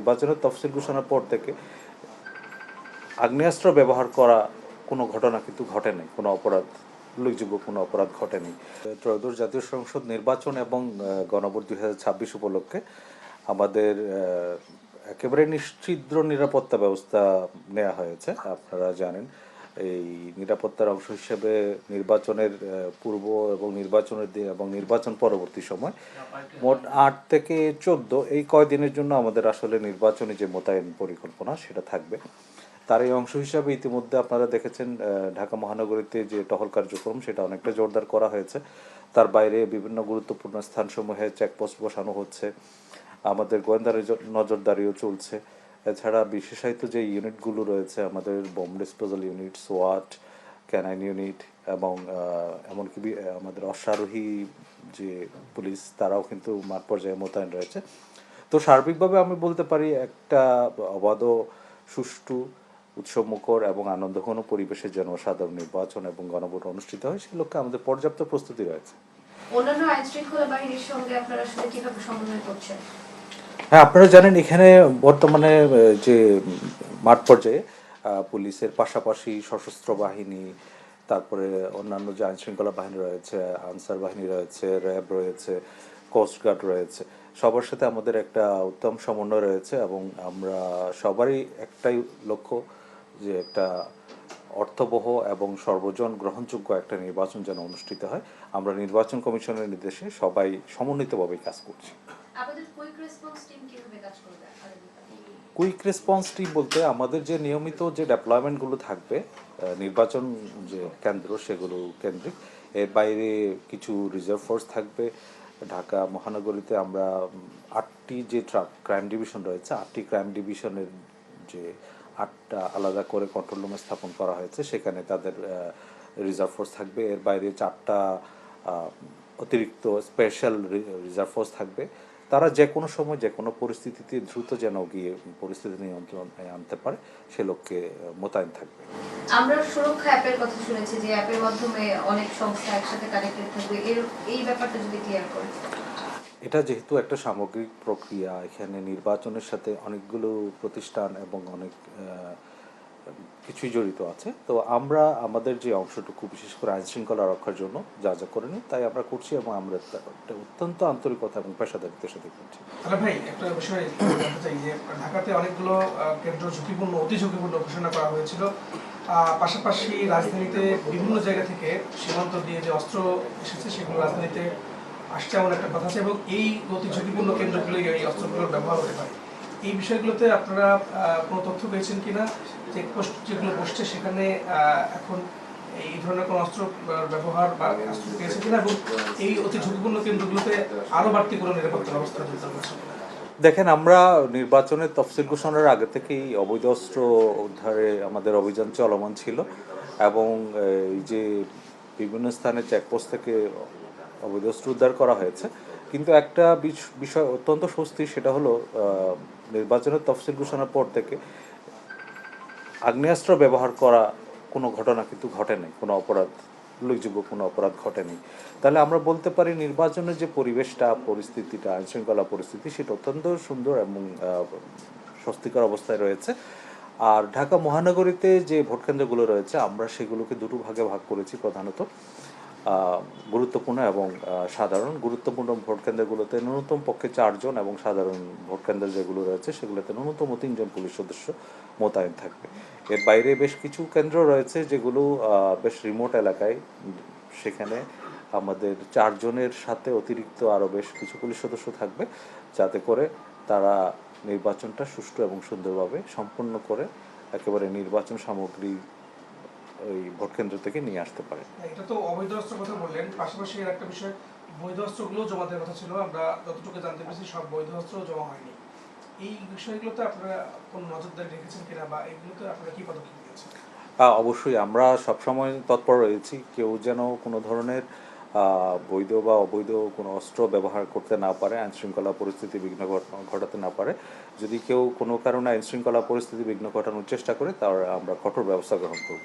নির্বাচনের তফসিল ঘোষণার পর থেকে আগ্নেয়াস্ত্র ব্যবহার করা কোনো ঘটনা কিন্তু ঘটে নাই, কোনো অপরাধ, উল্লেখযোগ্য কোনো অপরাধ ঘটেনি। ত্রয়োদশ জাতীয় সংসদ নির্বাচন এবং গণভোট 2026 উপলক্ষে আমাদের একেবারে নিশ্চিদ্র নিরাপত্তা ব্যবস্থা নেওয়া হয়েছে। আপনারা জানেন এই নিরাপত্তার অংশ হিসেবে নির্বাচনের পূর্ব এবং নির্বাচনের দিন এবং নির্বাচন পরবর্তী সময় মোট 8 থেকে 14 এই কয়দিনের জন্য আমাদের আসলে নির্বাচনী যে মোতায়েন পরিকল্পনা সেটা থাকবে। তার এই অংশ হিসাবে ইতিমধ্যে আপনারা দেখেছেন ঢাকা মহানগরীতে যে টহল কার্যক্রম সেটা অনেকটা জোরদার করা হয়েছে। তার বাইরে বিভিন্ন গুরুত্বপূর্ণ স্থানসমূহে চেকপোস্ট বসানো হচ্ছে, আমাদের গোয়েন্দা নজরদারিও চলছে। এছাড়া বিশেষায়িত যে ইউনিটগুলো রয়েছে, আমাদের বোম ডিসপোজাল ইউনিট, সোয়াট, ক্যানাইন ইউনিট এবং এমনকি আমাদের অশ্বারোহী যে পুলিশ, তারাও কিন্তু মাঠ পর্যায়ে মোতায়েন রয়েছে। তো সার্বিকভাবে আমি বলতে পারি একটা অবাধ, সুষ্ঠু, উৎসবমুখর এবং আনন্দঘন পরিবেশের যেন সাধারণ নির্বাচন এবং গণভোট অনুষ্ঠিত হয় সে লক্ষ্যে আমাদের পর্যাপ্ত প্রস্তুতি রয়েছে। অন্যান্য আইন শৃঙ্খলা বাহিনীর সঙ্গে আপনারা আসলে কিভাবে সমন্বয় করছেন? হ্যাঁ, আপনারা জানেন এখানে বর্তমানে যে মাঠ পর্যায়ে পুলিশের পাশাপাশি সশস্ত্র বাহিনী, তারপরে অন্যান্য যে আইনশৃঙ্খলা বাহিনী রয়েছে, আনসার বাহিনী রয়েছে, র্যাব রয়েছে, কোস্টগার্ড রয়েছে, সবার সাথে আমাদের একটা উত্তম সমন্বয় রয়েছে এবং আমরা সবারই একটাই লক্ষ্য যে একটা অর্থবহ এবং সর্বজন গ্রহণযোগ্য একটা নির্বাচন যেন অনুষ্ঠিত হয়। আমরা নির্বাচন কমিশনের নির্দেশে সবাই সমন্বিতভাবে কাজ করছি। কুইক রেসপন্স টিম বলতে আমাদের যে নিয়মিত যে ডেপ্লয়মেন্টগুলো থাকবে নির্বাচন যে কেন্দ্র সেগুলো কেন্দ্রিক, এর বাইরে কিছু রিজার্ভ ফোর্স থাকবে। ঢাকা মহানগরীতে আমরা 8টি যে ক্রাইম ডিভিশন রয়েছে, 8টি ক্রাইম ডিভিশনের যে 8টা আলাদা করে কন্ট্রোল রুমে স্থাপন করা হয়েছে, সেখানে তাদের রিজার্ভ ফোর্স থাকবে। এর বাইরে 4টা অতিরিক্ত স্পেশাল রিজার্ভ ফোর্স থাকবে। তারা যে কোনো সময় যে কোনো পরিস্থিতিতে দ্রুত যেন গিয়ে পরিস্থিতি নিয়ন্ত্রণে আনতে পারে সে লক্ষ্যে মোতায়েন থাকবে। আমরা সুরক্ষা অ্যাপের কথা শুনেছি যে অ্যাপের মাধ্যমে অনেক সংস্থা একসাথে কানেক্টেড থাকবে, এই ব্যাপারটা যদি ক্লিয়ার করেন। এটা যেহেতু একটা সামগ্রিক প্রক্রিয়া, এখানে নির্বাচনের সাথে অনেকগুলো প্রতিষ্ঠান এবং অনেক কিছুই জড়িত আছে। তো আমরা আমাদের যে অংশটুকু বিশেষ করে আইন শৃঙ্খলা রক্ষার জন্য যা যা করে নিই তাই আমরা করছি এবং আমরা অত্যন্ত আন্তরিকতা এবং পেশাদারিত্বের সাথে করছি। তাহলে ভাই একটা বিষয় জানতে চাই যে ঢাকাতে অনেকগুলো কেন্দ্র ঝুঁকিপূর্ণ, অতি ঝুঁকিপূর্ণ ঘোষণা করা হয়েছিল। পাশাপাশি রাজধানীতে বিভিন্ন জায়গা থেকে সীমান্ত দিয়ে যে অস্ত্র এসেছে সেগুলো রাজধানীতে আসছে এমন একটা কথা আছে এবং এই অতি ঝুঁকিপূর্ণ কেন্দ্রগুলোই এই অস্ত্রগুলোর ব্যবহার হতে পারে। এই বিষয়গুলোতে আপনারা কোনো তথ্য পেয়েছেন কিনা? চেকপোস্ট যেগুলো বসছে সেখানে এখন এই ধরনের কোনো অস্ত্র ব্যবহার বা অস্ত্র পেয়েছে কিনা এবং এই অতি ঝুঁকিপূর্ণ কেন্দ্রগুলোতে আরও বাড়তি কোনো নিরাপত্তা ব্যবস্থা জোরদার করছে? দেখেন, আমরা নির্বাচনের তফসিল ঘোষণার আগে থেকেই অবৈধ অস্ত্র উদ্ধারে আমাদের অভিযান চলমান ছিল এবং এই যে বিভিন্ন স্থানে চেকপোস্ট থেকে অবৈধ অস্ত্র উদ্ধার করা হয়েছে। কিন্তু একটা বিষয় অত্যন্ত স্বস্তির, সেটা হলো নির্বাচনের তফসিল ঘোষণার পর থেকে আগ্নেয়াস্ত্র ব্যবহার করা কোনো ঘটনা কিন্তু ঘটে নাই, কোনো অপরাধ, উল্লেখযোগ্য কোনো অপরাধ ঘটেনি। তাহলে আমরা বলতে পারি নির্বাচনের যে পরিবেশটা, পরিস্থিতিটা, আইনশৃঙ্খলা পরিস্থিতি সেটা অত্যন্ত সুন্দর এবং স্বস্তিকর অবস্থায় রয়েছে। আর ঢাকা মহানগরীতে যে ভোট কেন্দ্রগুলো রয়েছে আমরা সেগুলোকে দুটো ভাগে ভাগ করেছি। প্রধানত গুরুত্বপূর্ণ এবং সাধারণ। গুরুত্বপূর্ণ ভোট কেন্দ্রগুলোতে ন্যূনতম পক্ষে 4 জন এবং সাধারণ ভোট কেন্দ্র যেগুলো রয়েছে সেগুলোতে ন্যূনতম 3 জন পুলিশ সদস্য মোতায়েন থাকবে। এর বাইরে বেশ কিছু কেন্দ্র রয়েছে যেগুলো বেশ রিমোট এলাকায়, সেখানে আমাদের 4 জনের সাথে অতিরিক্ত আরও বেশ কিছু পুলিশ সদস্য থাকবে, যাতে করে তারা নির্বাচনটা সুষ্ঠু এবং সুন্দরভাবে সম্পন্ন করে একেবারে নির্বাচন সামগ্রী ওই ভোট কেন্দ্র থেকে নিয়ে আসতে পারে। এটা তো অবৈধ অস্ত্রের কথা বললেন, পাশাপাশি একটা বিষয় বৈধ অস্ত্রগুলো জমা দেওয়ার কথা ছিল। আমরা যতটুকু জানতে পেরেছি সব বৈধ অস্ত্র জমা হয়নি। এই বিষয়গুলোতে আপনারা কোন নজরদারি রেখেছেন কিনা বা এগুলোতে আপনারা কি পদক্ষেপ নিয়েছেন? অবশ্যই আমরা সবসময় তৎপর রয়েছি, কেউ যেন কোনো ধরনের বৈধ বা অবৈধ কোনো অস্ত্র ব্যবহার করতে না পারে, আইনশৃঙ্খলা পরিস্থিতি বিঘ্ন ঘটাতে না পারে। যদি কেউ কোনো কারণে আইনশৃঙ্খলা পরিস্থিতি বিঘ্ন ঘটানোর চেষ্টা করে তাহলে আমরা কঠোর ব্যবস্থা গ্রহণ করব।